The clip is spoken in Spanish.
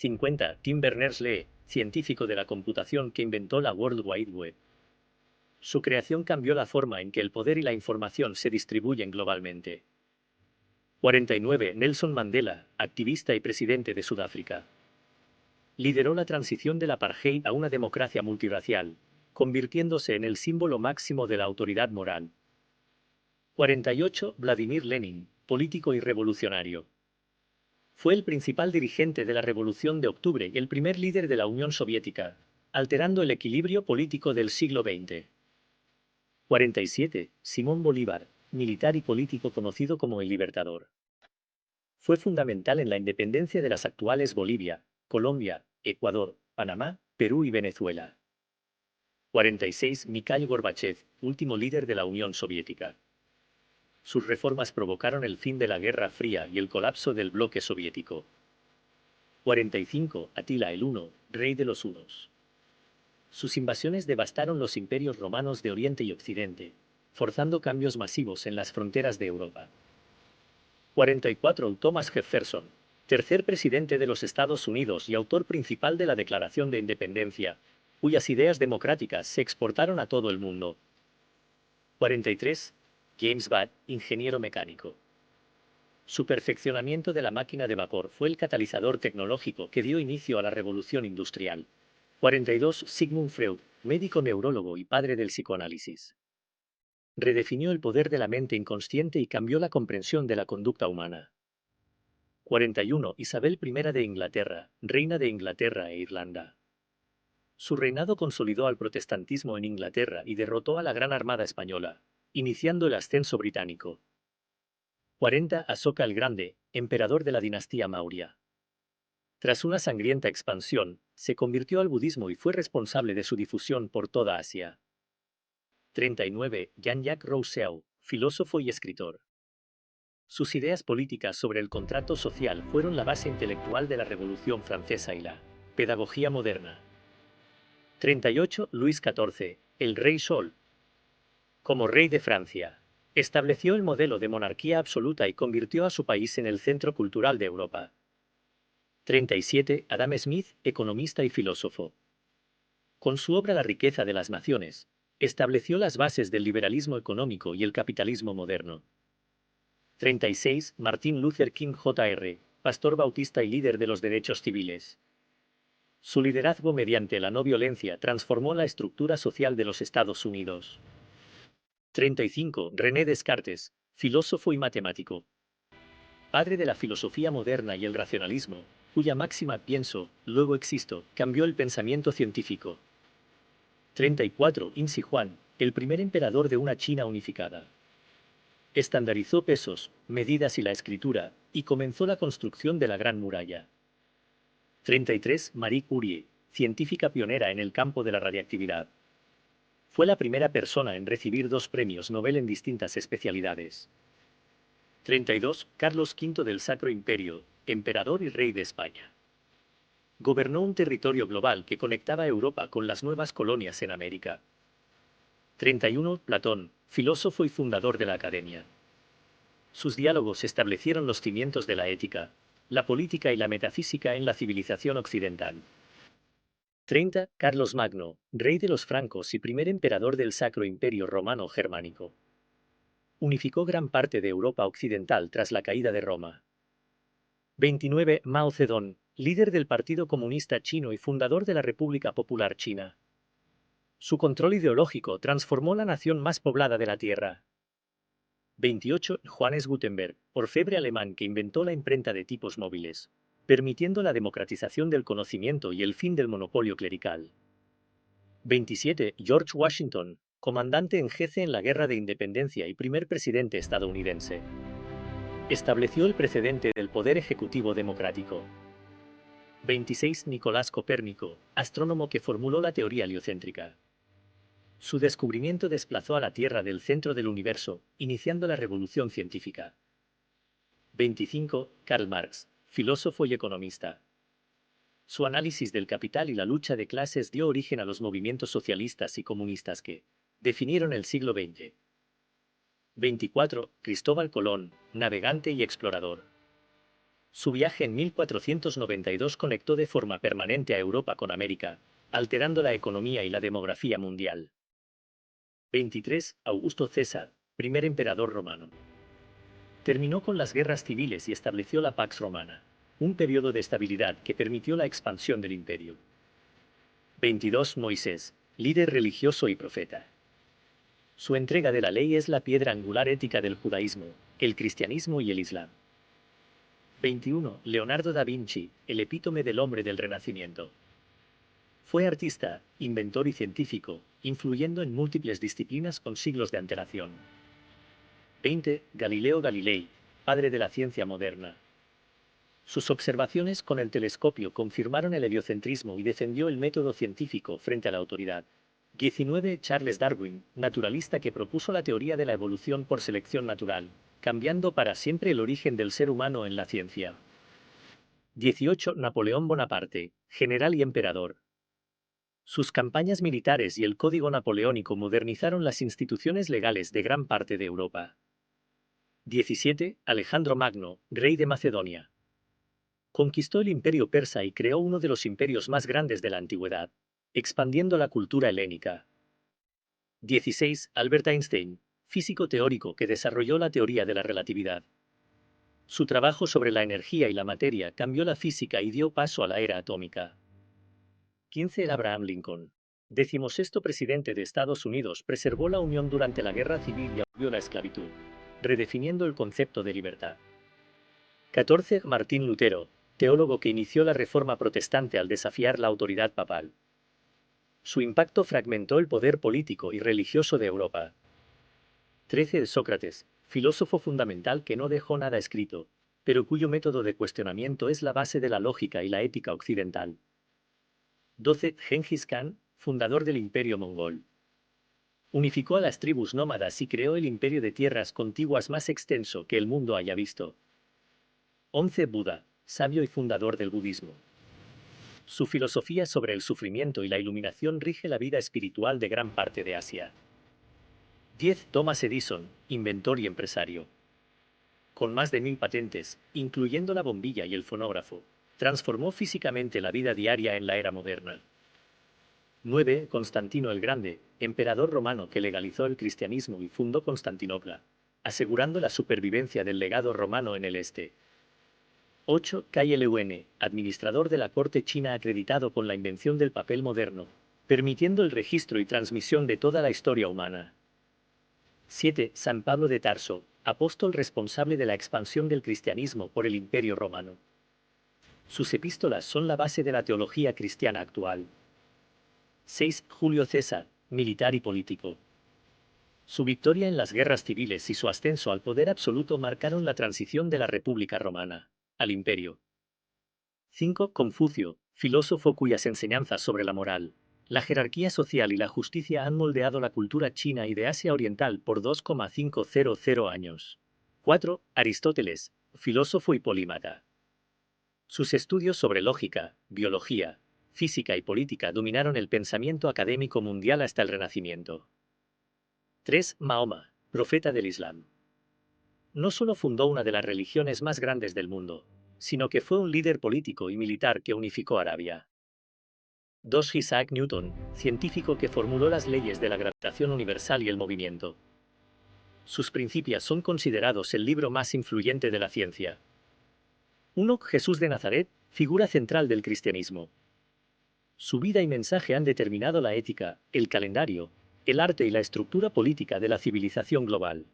50. Tim Berners-Lee, científico de la computación que inventó la World Wide Web. Su creación cambió la forma en que el poder y la información se distribuyen globalmente. 49. Nelson Mandela, activista y presidente de Sudáfrica. Lideró la transición del apartheid a una democracia multirracial, convirtiéndose en el símbolo máximo de la autoridad moral. 48. Vladimir Lenin, político y revolucionario. Fue el principal dirigente de la Revolución de Octubre y el primer líder de la Unión Soviética, alterando el equilibrio político del siglo XX. 47. Simón Bolívar, militar y político conocido como el Libertador. Fue fundamental en la independencia de las actuales Bolivia, Colombia, Ecuador, Panamá, Perú y Venezuela. 46. Mikhail Gorbachev, último líder de la Unión Soviética. Sus reformas provocaron el fin de la Guerra Fría y el colapso del bloque soviético. 45. Atila el Huno, rey de los hunos. Sus invasiones devastaron los imperios romanos de Oriente y Occidente, forzando cambios masivos en las fronteras de Europa. 44. Thomas Jefferson, tercer presidente de los Estados Unidos y autor principal de la Declaración de Independencia, cuyas ideas democráticas se exportaron a todo el mundo. 43. James Watt, ingeniero mecánico. Su perfeccionamiento de la máquina de vapor fue el catalizador tecnológico que dio inicio a la revolución industrial. 42. Sigmund Freud, médico neurólogo y padre del psicoanálisis. Redefinió el poder de la mente inconsciente y cambió la comprensión de la conducta humana. 41. Isabel I de Inglaterra, reina de Inglaterra e Irlanda. Su reinado consolidó al protestantismo en Inglaterra y derrotó a la Gran Armada Española, iniciando el ascenso británico. 40. Asoka el Grande, emperador de la dinastía Maurya. Tras una sangrienta expansión, se convirtió al budismo y fue responsable de su difusión por toda Asia. 39. Jean-Jacques Rousseau, filósofo y escritor. Sus ideas políticas sobre el contrato social fueron la base intelectual de la Revolución Francesa y la pedagogía moderna. 38. Luis XIV, el Rey Sol. Como rey de Francia, estableció el modelo de monarquía absoluta y convirtió a su país en el centro cultural de Europa. 37. Adam Smith, economista y filósofo. Con su obra La riqueza de las naciones, estableció las bases del liberalismo económico y el capitalismo moderno. 36. Martin Luther King Jr., pastor bautista y líder de los derechos civiles. Su liderazgo mediante la no violencia transformó la estructura social de los Estados Unidos. 35. René Descartes, filósofo y matemático. Padre de la filosofía moderna y el racionalismo, cuya máxima pienso, luego existo, cambió el pensamiento científico. 34. Insi Huang, el primer emperador de una China unificada. Estandarizó pesos, medidas y la escritura, y comenzó la construcción de la Gran Muralla. 33. Marie Curie, científica pionera en el campo de la radiactividad. Fue la primera persona en recibir 2 premios Nobel en distintas especialidades. 32. Carlos V del Sacro Imperio, emperador y rey de España. Gobernó un territorio global que conectaba a Europa con las nuevas colonias en América. 31. Platón, filósofo y fundador de la Academia. Sus diálogos establecieron los cimientos de la ética, la política y la metafísica en la civilización occidental. 30. Carlos Magno, rey de los francos y primer emperador del Sacro Imperio Romano Germánico. Unificó gran parte de Europa occidental tras la caída de Roma. 29. Mao Zedong, líder del Partido Comunista Chino y fundador de la República Popular China. Su control ideológico transformó la nación más poblada de la Tierra. 28. Johannes Gutenberg, orfebre alemán que inventó la imprenta de tipos móviles, permitiendo la democratización del conocimiento y el fin del monopolio clerical. 27. George Washington, comandante en jefe en la Guerra de Independencia y primer presidente estadounidense. Estableció el precedente del poder ejecutivo democrático. 26. Nicolás Copérnico, astrónomo que formuló la teoría heliocéntrica. Su descubrimiento desplazó a la Tierra del centro del universo, iniciando la revolución científica. 25. Karl Marx, filósofo y economista. Su análisis del capital y la lucha de clases dio origen a los movimientos socialistas y comunistas que definieron el siglo XX. 24. Cristóbal Colón, navegante y explorador. Su viaje en 1492 conectó de forma permanente a Europa con América, alterando la economía y la demografía mundial. 23. Augusto César, primer emperador romano. Terminó con las guerras civiles y estableció la Pax Romana, un periodo de estabilidad que permitió la expansión del imperio. 22. Moisés, líder religioso y profeta. Su entrega de la ley es la piedra angular ética del judaísmo, el cristianismo y el islam. 21. Leonardo da Vinci, el epítome del hombre del Renacimiento. Fue artista, inventor y científico, influyendo en múltiples disciplinas con siglos de antelación. 20. Galileo Galilei, padre de la ciencia moderna. Sus observaciones con el telescopio confirmaron el heliocentrismo y defendió el método científico frente a la autoridad. 19. Charles Darwin, naturalista que propuso la teoría de la evolución por selección natural, cambiando para siempre el origen del ser humano en la ciencia. 18. Napoleón Bonaparte, general y emperador. Sus campañas militares y el Código Napoleónico modernizaron las instituciones legales de gran parte de Europa. 17. Alejandro Magno, rey de Macedonia. Conquistó el imperio persa y creó uno de los imperios más grandes de la antigüedad, expandiendo la cultura helénica. 16. Albert Einstein, físico teórico que desarrolló la teoría de la relatividad. Su trabajo sobre la energía y la materia cambió la física y dio paso a la era atómica. 15. Abraham Lincoln, 16º presidente de Estados Unidos, preservó la unión durante la Guerra Civil y abolió la esclavitud, redefiniendo el concepto de libertad. 14. Martín Lutero, teólogo que inició la Reforma protestante al desafiar la autoridad papal. Su impacto fragmentó el poder político y religioso de Europa. 13. Sócrates, filósofo fundamental que no dejó nada escrito, pero cuyo método de cuestionamiento es la base de la lógica y la ética occidental. 12. Gengis Khan, fundador del Imperio Mongol. Unificó a las tribus nómadas y creó el imperio de tierras contiguas más extenso que el mundo haya visto. 11. Buda, sabio y fundador del budismo. Su filosofía sobre el sufrimiento y la iluminación rige la vida espiritual de gran parte de Asia. 10. Thomas Edison, inventor y empresario. Con más de 1000 patentes, incluyendo la bombilla y el fonógrafo, transformó físicamente la vida diaria en la era moderna. 9. Constantino el Grande, emperador romano que legalizó el cristianismo y fundó Constantinopla, asegurando la supervivencia del legado romano en el este. 8. Cai Lun, administrador de la corte china acreditado con la invención del papel moderno, permitiendo el registro y transmisión de toda la historia humana. 7. San Pablo de Tarso, apóstol responsable de la expansión del cristianismo por el Imperio Romano. Sus epístolas son la base de la teología cristiana actual. 6. Julio César, militar y político. Su victoria en las guerras civiles y su ascenso al poder absoluto marcaron la transición de la República Romana al imperio. 5. Confucio, filósofo cuyas enseñanzas sobre la moral, la jerarquía social y la justicia han moldeado la cultura china y de Asia Oriental por 2,500 años. 4. Aristóteles, filósofo y polímata. Sus estudios sobre lógica, biología, física y política dominaron el pensamiento académico mundial hasta el Renacimiento. 3. Mahoma, profeta del Islam. No solo fundó una de las religiones más grandes del mundo, sino que fue un líder político y militar que unificó Arabia. 2. Isaac Newton, científico que formuló las leyes de la gravitación universal y el movimiento. Sus Principias son considerados el libro más influyente de la ciencia. 1. Jesús de Nazaret, figura central del cristianismo. Su vida y mensaje han determinado la ética, el calendario, el arte y la estructura política de la civilización global.